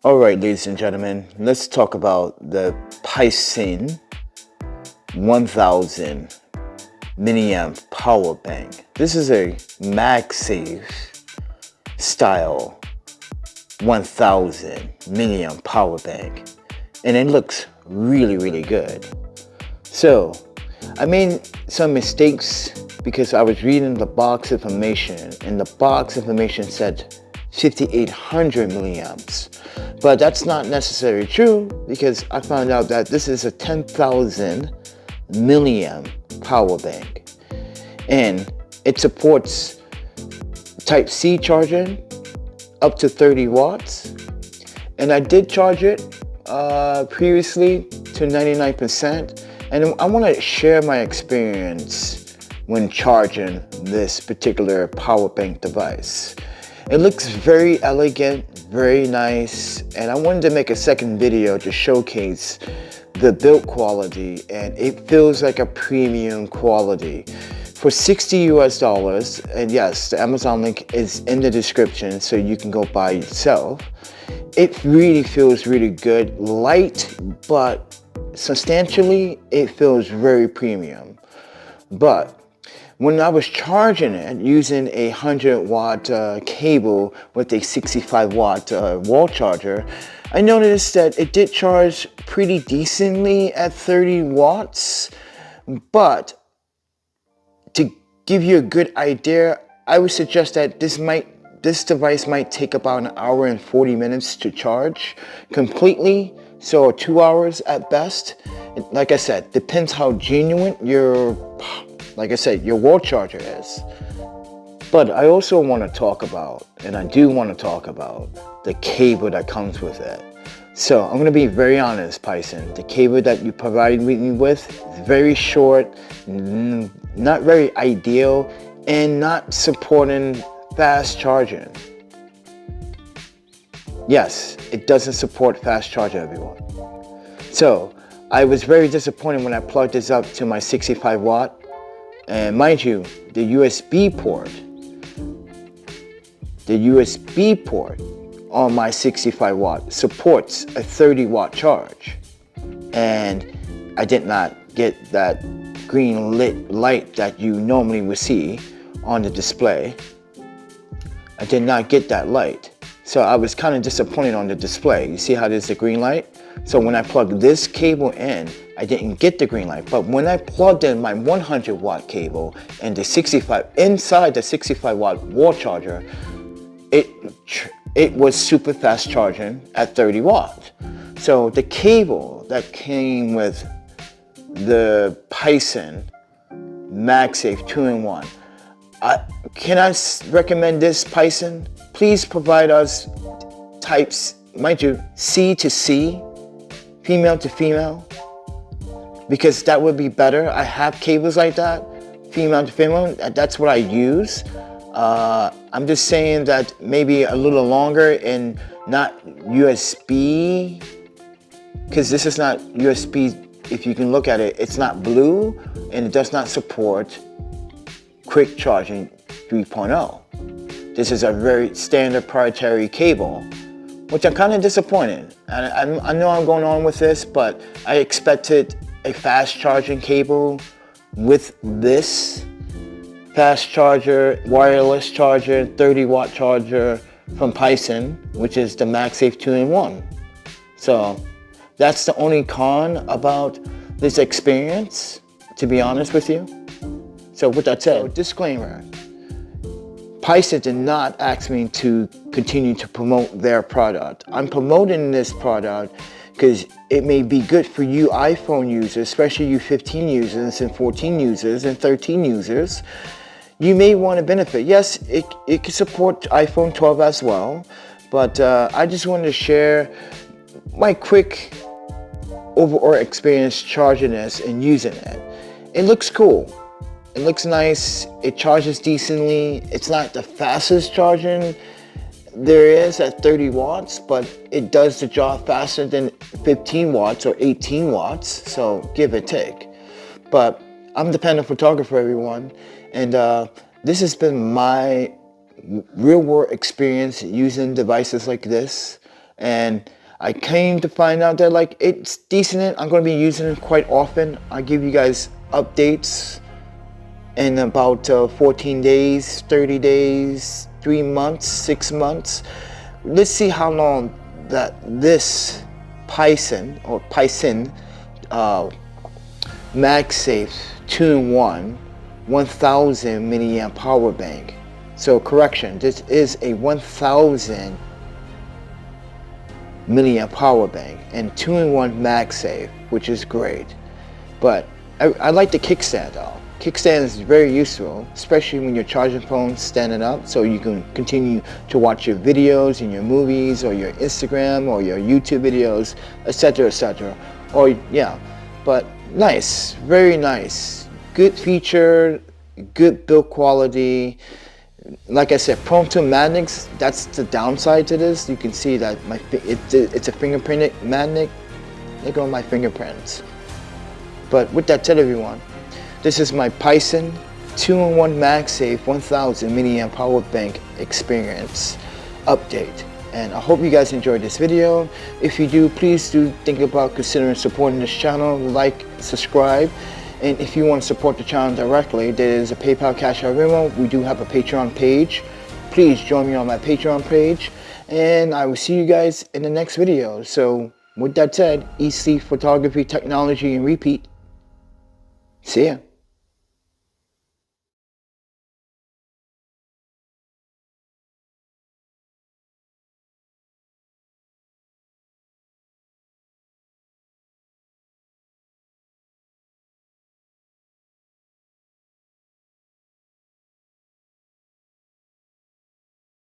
Alright, ladies and gentlemen, let's talk about the PISEN 1000 milliamp power bank. This is a Magsafe style 1000 milliamp power bank, and it looks really good. So I made some mistakes because I was reading the box information, and the box information said 5800 milliamps, but that's not necessarily true because I found out that this is a 10,000 milliamp power bank, and it supports type C charging up to 30 watts, and I did charge it previously to 99%, and I want to share my experience when charging this particular power bank device. It looks very elegant, very nice, and I wanted to make a second video to showcase the build quality, and it feels like a premium quality. For $60 US, and yes, the Amazon link is in the description so you can go buy it yourself. It really feels really good, light, but substantially it feels very premium. But when I was charging it using a 100-watt cable with a 65-watt wall charger, I noticed that it did charge pretty decently at 30 watts. But to give you a good idea, I would suggest that this device might take about an hour and 40 minutes to charge completely, so 2 hours at best. Like I said, depends how genuine your wall charger is. But I also want to talk about, and I do want to talk about, the cable that comes with it. So I'm going to be very honest, PISEN. The cable that you provided me with is very short, not very ideal, and not supporting fast charging. Yes, it doesn't support fast charging, everyone. So I was very disappointed when I plugged this up to my 65 watt. And mind you, the USB port on my 65 watt supports a 30 watt charge. And I did not get that green lit light that you normally would see on the display. I did not get that light. So I was kind of disappointed on the display. You see how there's the green light? So when I plugged this cable in, I didn't get the green light. But when I plugged in my 100 watt cable and the 65 inside the 65 watt wall charger, it was super fast charging at 30 watts. So the cable that came with the PISEN Magsafe 2-in-1, can I recommend this, PISEN? Please provide us types, mind you, C to C, female to female, because that would be better. I have cables like that, female to female, that's what I use. I'm just saying that maybe a little longer and not USB, because this is not USB. If you can look at it, it's not blue, and it does not support quick charging 3.0. This is a very standard proprietary cable, which I'm kind of disappointed. And I know I'm going on with this, but I expected a fast charging cable with this fast charger, wireless charger, 30 watt charger from PISEN, which is the Magsafe 2-in-1. So that's the only con about this experience, to be honest with you. So with that said, disclaimer, PISEN did not ask me to continue to promote their product. I'm promoting this product because it may be good for you iPhone users, especially you 15 users and 14 users and 13 users. You may want to benefit. Yes, it can support iPhone 12 as well, but I just wanted to share my quick overall experience charging this and using it. It looks cool. It looks nice, it charges decently. It's not the fastest charging there is at 30 watts, but it does the job faster than 15 watts or 18 watts, so give or take. But I'm the PandaPhotographer, everyone, and this has been my real world experience using devices like this. and I came to find out that like it's decent. I'm going to be using it quite often. I give you guys updates in about 14 days, 30 days, 3 months, 6 months. Let's see how long that this PISEN Magsafe 2-in-1 1000 milliamp power bank. So correction, this is a 1000 milliamp power bank and 2-in-1 Magsafe, which is great. But I like the kickstand though. Kickstand is very useful, especially when you're charging phones standing up, so you can continue to watch your videos and your movies or your Instagram or your YouTube videos, etc., etc. Or yeah, but nice, very nice, good feature, good build quality. Like I said, prone to magnets. That's the downside to this. You can see that it's a fingerprint magnet. Look at my fingerprints. But with that said, everyone, this is my PISEN 2-in-1 Magsafe 1000 milliamp power bank experience update. And I hope you guys enjoyed this video. If you do, please do think about considering supporting this channel, like, subscribe. And if you want to support the channel directly, there is a PayPal, Cash App, Venmo. We do have a Patreon page. Please join me on my Patreon page. And I will see you guys in the next video. So with that said, EC photography, technology, and repeat. See ya.